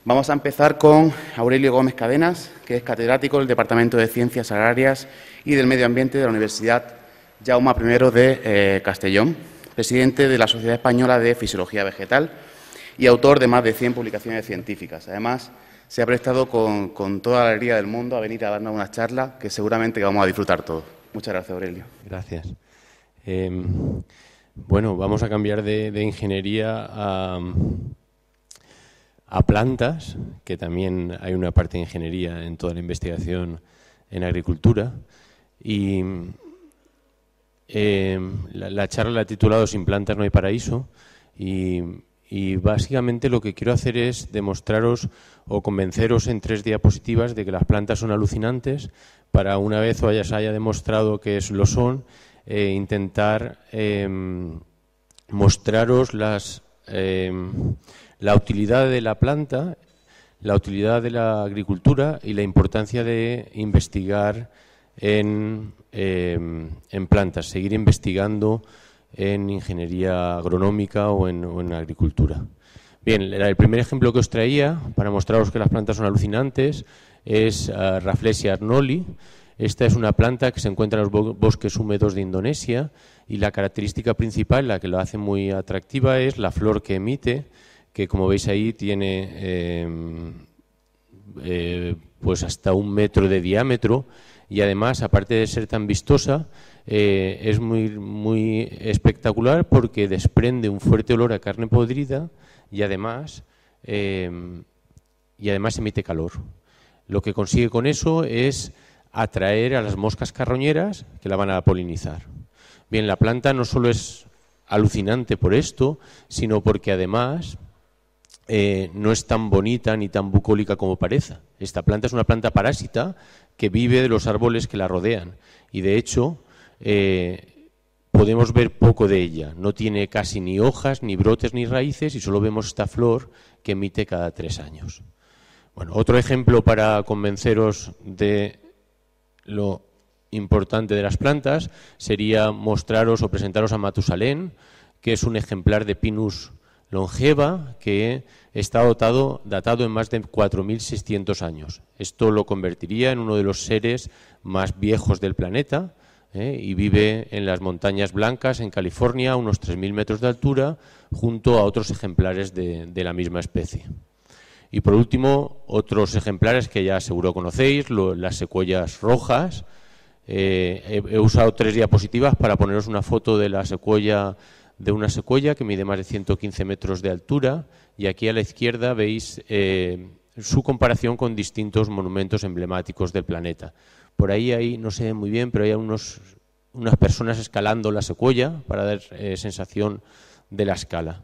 Vamos a empezar con Aurelio Gómez Cadenas, que es catedrático del Departamento de Ciencias Agrarias y del Medio Ambiente de la Universidad Jaume I de Castellón, presidente de la Sociedad Española de Fisiología Vegetal y autor de más de 100 publicaciones científicas. Además, se ha prestado con toda la alegría del mundo a venir a darnos una charla que seguramente vamos a disfrutar todos. Muchas gracias, Aurelio. Gracias. Bueno, vamos a cambiar de ingeniería a plantas, que también hay una parte de ingeniería en toda la investigación en agricultura. Y la charla la he titulado Sin plantas no hay paraíso. Y básicamente lo que quiero hacer es demostraros o convenceros en 3 diapositivas de que las plantas son alucinantes, para una vez o ya se haya demostrado que lo son, intentar mostraros la utilidad de la planta, la utilidad de la agricultura y la importancia de investigar en plantas, seguir investigando en ingeniería agronómica o en agricultura. Bien, el primer ejemplo que os traía para mostraros que las plantas son alucinantes es Rafflesia arnoldi. Esta es una planta que se encuentra en los bosques húmedos de Indonesia y la característica principal, la que lo hace muy atractiva, es la flor que emite, que como veis ahí tiene pues hasta 1 metro de diámetro, y además, aparte de ser tan vistosa, es muy espectacular porque desprende un fuerte olor a carne podrida y además emite calor. Lo que consigue con eso es atraer a las moscas carroñeras que la van a polinizar. Bien, la planta no solo es alucinante por esto, sino porque además no es tan bonita ni tan bucólica como parece. Esta planta es una planta parásita que vive de los árboles que la rodean y, de hecho, podemos ver poco de ella. No tiene casi ni hojas, ni brotes, ni raíces, y solo vemos esta flor que emite cada 3 años. Bueno, otro ejemplo para convenceros de lo importante de las plantas sería mostraros o presentaros a Matusalén, que es un ejemplar de Pinus longeva que está datado en más de 4.600 años. Esto lo convertiría en uno de los seres más viejos del planeta, y vive en las montañas blancas en California a unos 3.000 metros de altura junto a otros ejemplares de la misma especie. Y por último, otros ejemplares que ya seguro conocéis, las secuoyas rojas. He usado 3 diapositivas para poneros una foto de una secuoya que mide más de 115 metros de altura, y aquí a la izquierda veis su comparación con distintos monumentos emblemáticos del planeta. Por ahí no se ve muy bien, pero hay unas personas escalando la secuoya para dar sensación de la escala.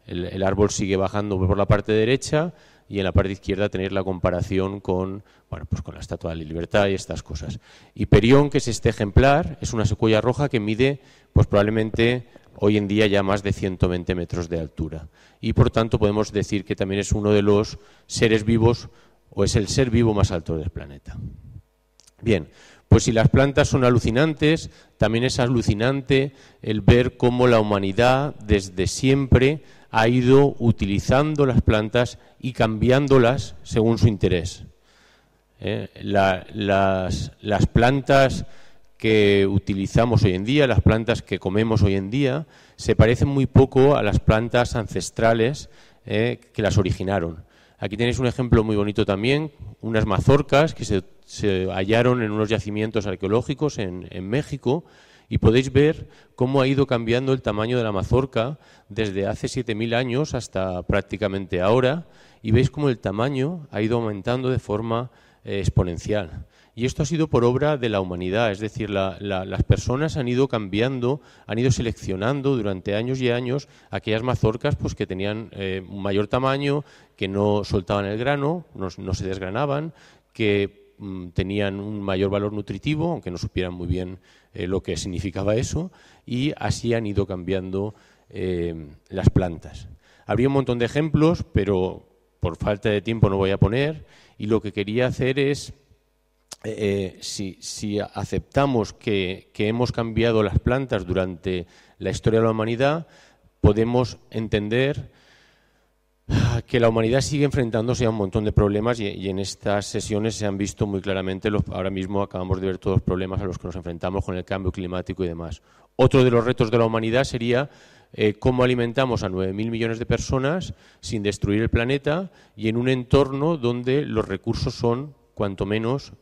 El árbol sigue bajando por la parte derecha y en la parte izquierda tenéis la comparación con la Estatua de la Libertad y estas cosas. Hiperión, que es este ejemplar, es una secuoya roja que mide probablemente hoy en día ya más de 120 metros de altura. Y por tanto podemos decir que también es uno de los seres vivos, o es el ser vivo más alto del planeta. Bien, pues si las plantas son alucinantes, también es alucinante el ver cómo la humanidad desde siempre ha ido utilizando las plantas y cambiándolas según su interés. Las plantas que utilizamos hoy en día, las plantas que comemos hoy en día, se parecen muy poco a las plantas ancestrales que las originaron. Aquí tenéis un ejemplo muy bonito también, unas mazorcas que se hallaron en unos yacimientos arqueológicos en México, y podéis ver cómo ha ido cambiando el tamaño de la mazorca desde hace 7.000 años hasta prácticamente ahora, y veis cómo el tamaño ha ido aumentando de forma exponencial. Y esto ha sido por obra de la humanidad, es decir, las personas han ido cambiando, han ido seleccionando durante años y años aquellas mazorcas que tenían un mayor tamaño, que no soltaban el grano, no se desgranaban, que tenían un mayor valor nutritivo, aunque no supieran muy bien lo que significaba eso, y así han ido cambiando las plantas. Habría un montón de ejemplos, pero por falta de tiempo no voy a poner, y lo que quería hacer es, si aceptamos que hemos cambiado las plantas durante la historia de la humanidad, podemos entender Que la humanidad sigue enfrentándose a un montón de problemas y en estas sesiones se han visto muy claramente, ahora mismo acabamos de ver todos los problemas a los que nos enfrentamos con el cambio climático y demás. Otro de los retos de la humanidad sería cómo alimentamos a 9.000 millones de personas sin destruir el planeta y en un entorno donde los recursos son, cuanto menos,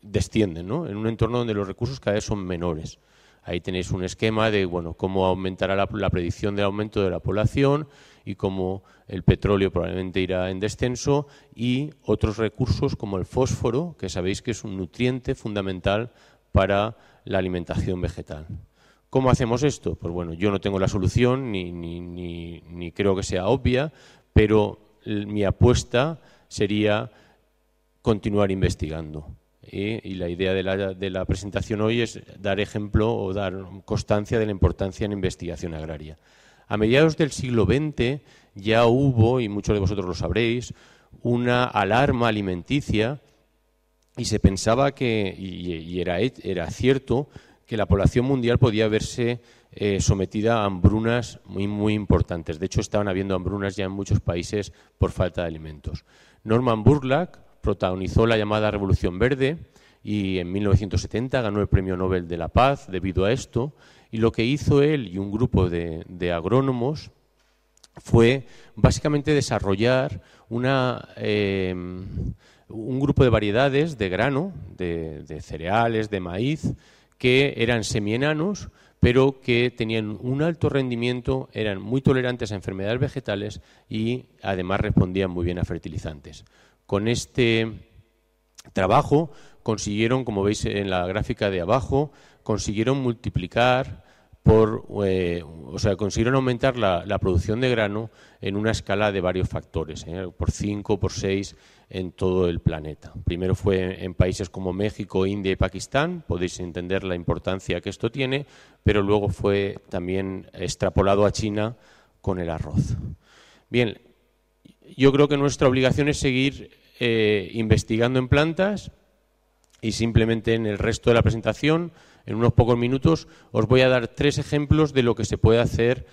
descienden, ¿no? En un entorno donde los recursos cada vez son menores. Ahí tenéis un esquema de cómo aumentará la predicción del aumento de la población y cómo el petróleo probablemente irá en descenso y otros recursos como el fósforo, que sabéis que es un nutriente fundamental para la alimentación vegetal. ¿Cómo hacemos esto? Pues bueno, yo no tengo la solución ni creo que sea obvia, pero mi apuesta sería continuar investigando. Y la idea de la presentación hoy es dar ejemplo o dar constancia de la importancia en investigación agraria. A mediados del siglo XX ya hubo, y muchos de vosotros lo sabréis, una alarma alimenticia y se pensaba que, y era cierto, que la población mundial podía verse sometida a hambrunas muy importantes. De hecho, estaban habiendo hambrunas ya en muchos países por falta de alimentos. Norman Borlaug protagonizó la llamada Revolución Verde y en 1970 ganó el Premio Nobel de la Paz debido a esto. Y lo que hizo él y un grupo de agrónomos fue básicamente desarrollar un grupo de variedades de grano, de cereales, de maíz, que eran semienanos, pero que tenían un alto rendimiento, eran muy tolerantes a enfermedades vegetales y además respondían muy bien a fertilizantes. Con este trabajo consiguieron, como veis en la gráfica de abajo, consiguieron multiplicar consiguieron aumentar la producción de grano en una escala de varios factores, por 5, por 6 en todo el planeta. Primero fue en países como México, India y Pakistán, podéis entender la importancia que esto tiene, pero luego fue también extrapolado a China con el arroz. Bien, yo creo que nuestra obligación es seguir investigando en plantas y simplemente en el resto de la presentación, en unos pocos minutos, os voy a dar 3 ejemplos de lo que se puede hacer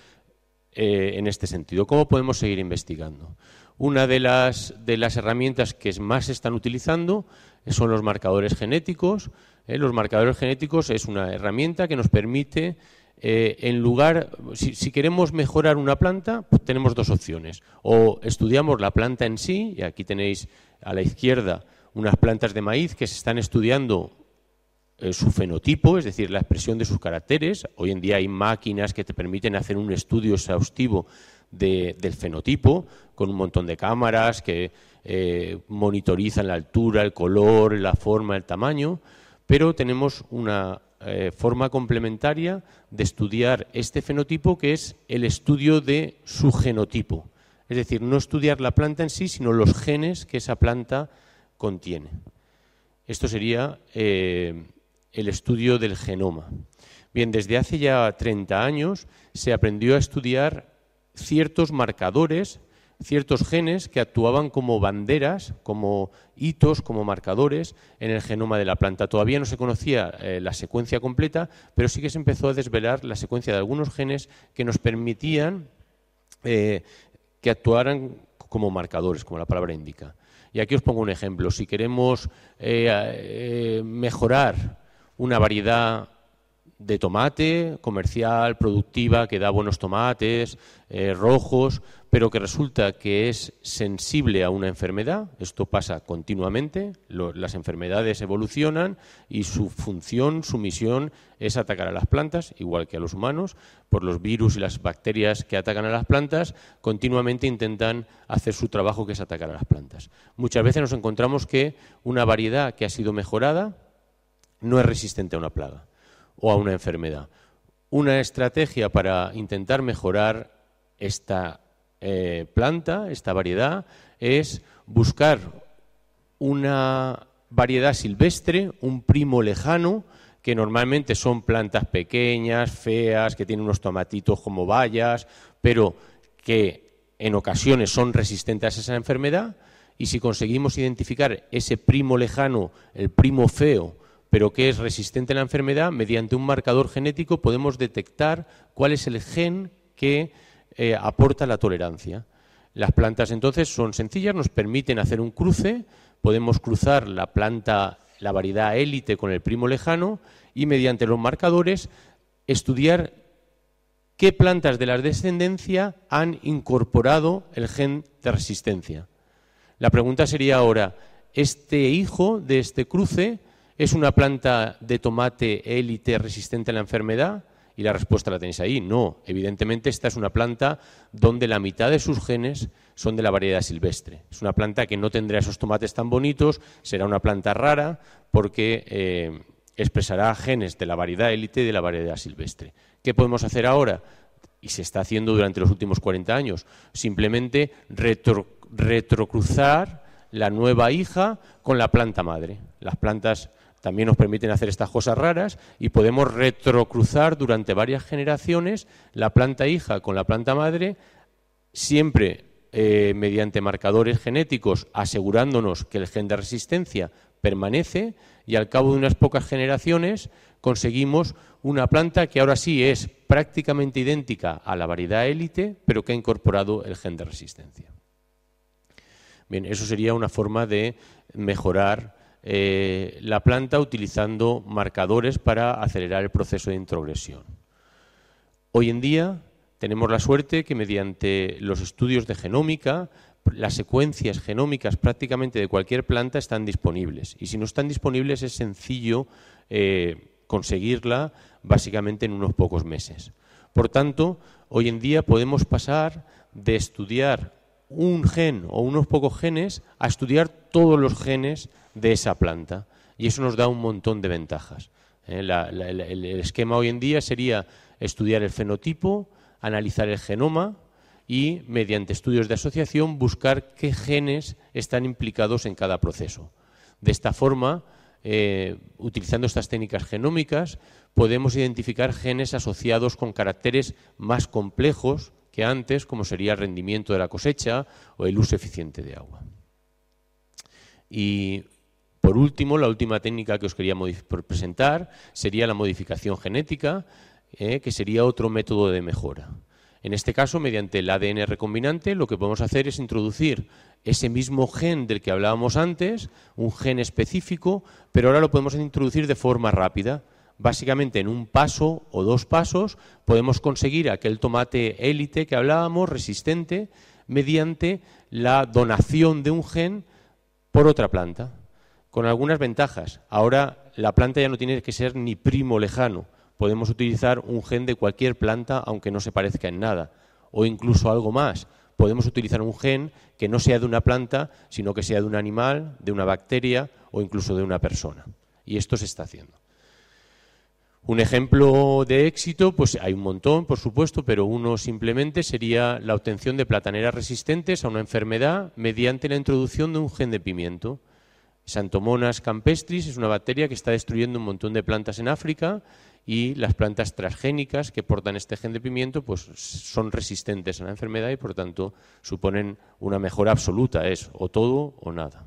en este sentido. ¿Cómo podemos seguir investigando? Una de las herramientas que más se están utilizando son los marcadores genéticos. Los marcadores genéticos es una herramienta que nos permite, si queremos mejorar una planta, pues tenemos 2 opciones. O estudiamos la planta en sí, y aquí tenéis a la izquierda unas plantas de maíz que se están estudiando su fenotipo, es decir, la expresión de sus caracteres. Hoy en día hay máquinas que te permiten hacer un estudio exhaustivo del fenotipo, con un montón de cámaras que monitorizan la altura, el color, la forma, el tamaño, pero tenemos una forma complementaria de estudiar este fenotipo, que es el estudio de su genotipo. Es decir, no estudiar la planta en sí, sino los genes que esa planta contiene. Esto sería el estudio del genoma. Bien, desde hace ya 30 años se aprendió a estudiar ciertos marcadores, ciertos genes que actuaban como banderas, como hitos, como marcadores en el genoma de la planta. Todavía no se conocía la secuencia completa, pero sí que se empezó a desvelar la secuencia de algunos genes que nos permitían que actuaran como marcadores, como la palabra indica. Y aquí os pongo un ejemplo. Si queremos mejorar una variedad de tomate comercial, productiva, que da buenos tomates, rojos, pero que resulta que es sensible a una enfermedad, esto pasa continuamente, las enfermedades evolucionan y su función, su misión es atacar a las plantas, igual que a los humanos, por los virus y las bacterias que atacan a las plantas, continuamente intentan hacer su trabajo, que es atacar a las plantas. Muchas veces nos encontramos que una variedad que ha sido mejorada no es resistente a una plaga o a una enfermedad. Una estrategia para intentar mejorar esta planta, esta variedad, es buscar una variedad silvestre, un primo lejano, que normalmente son plantas pequeñas, feas, que tienen unos tomatitos como bayas, pero que en ocasiones son resistentes a esa enfermedad, y si conseguimos identificar ese primo lejano, el primo feo, pero que es resistente a la enfermedad, mediante un marcador genético podemos detectar cuál es el gen que aporta la tolerancia. Las plantas entonces son sencillas, nos permiten hacer un cruce, podemos cruzar la variedad élite con el primo lejano y mediante los marcadores estudiar qué plantas de la descendencia han incorporado el gen de resistencia. La pregunta sería ahora, ¿este hijo de este cruce es una planta de tomate élite resistente a la enfermedad? Y la respuesta la tenéis ahí, no. Evidentemente esta es una planta donde la mitad de sus genes son de la variedad silvestre. Es una planta que no tendrá esos tomates tan bonitos, será una planta rara porque expresará genes de la variedad élite y de la variedad silvestre. ¿Qué podemos hacer ahora? Y se está haciendo durante los últimos 40 años. Simplemente retrocruzar la nueva hija con la planta madre. Las plantas también nos permiten hacer estas cosas raras y podemos retrocruzar durante varias generaciones la planta hija con la planta madre, siempre mediante marcadores genéticos, asegurándonos que el gen de resistencia permanece, y al cabo de unas pocas generaciones conseguimos una planta que ahora sí es prácticamente idéntica a la variedad élite, pero que ha incorporado el gen de resistencia. Bien, eso sería una forma de mejorar la planta utilizando marcadores para acelerar el proceso de introgresión. Hoy en día tenemos la suerte que mediante los estudios de genómica, las secuencias genómicas prácticamente de cualquier planta están disponibles. Y si no están disponibles es sencillo conseguirla básicamente en unos pocos meses. Por tanto, hoy en día podemos pasar de estudiar un gen o unos pocos genes a estudiar todos los genes de esa planta, y eso nos da un montón de ventajas. El esquema hoy en día sería estudiar el fenotipo, analizar el genoma y mediante estudios de asociación buscar qué genes están implicados en cada proceso. De esta forma, utilizando estas técnicas genómicas, podemos identificar genes asociados con caracteres más complejos que antes, como sería el rendimiento de la cosecha o el uso eficiente de agua. Y por último, la última técnica que os quería presentar sería la modificación genética, que sería otro método de mejora. En este caso, mediante el ADN recombinante, lo que podemos hacer es introducir ese mismo gen del que hablábamos antes, un gen específico, pero ahora lo podemos introducir de forma rápida. Básicamente en un paso o dos pasos podemos conseguir aquel tomate élite que hablábamos, resistente, mediante la donación de un gen por otra planta, con algunas ventajas. Ahora la planta ya no tiene que ser ni primo lejano, podemos utilizar un gen de cualquier planta aunque no se parezca en nada, o incluso algo más. Podemos utilizar un gen que no sea de una planta, sino que sea de un animal, de una bacteria o incluso de una persona. Y esto se está haciendo. Un ejemplo de éxito, pues hay un montón, por supuesto, pero uno simplemente sería la obtención de plataneras resistentes a una enfermedad mediante la introducción de un gen de pimiento. Xanthomonas campestris es una bacteria que está destruyendo un montón de plantas en África y las plantas transgénicas que portan este gen de pimiento pues son resistentes a la enfermedad y por tanto suponen una mejora absoluta, es o todo o nada.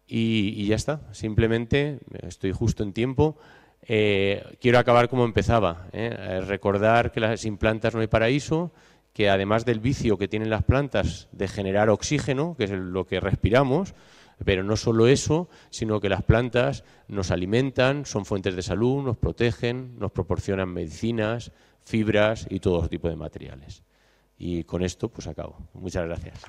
Y ya está, simplemente estoy justo en tiempo. Quiero acabar como empezaba, recordar que sin plantas no hay paraíso, que además del vicio que tienen las plantas de generar oxígeno, que es lo que respiramos, pero no solo eso, sino que las plantas nos alimentan, son fuentes de salud, nos protegen, nos proporcionan medicinas, fibras y todo tipo de materiales. Y con esto pues acabo. Muchas gracias.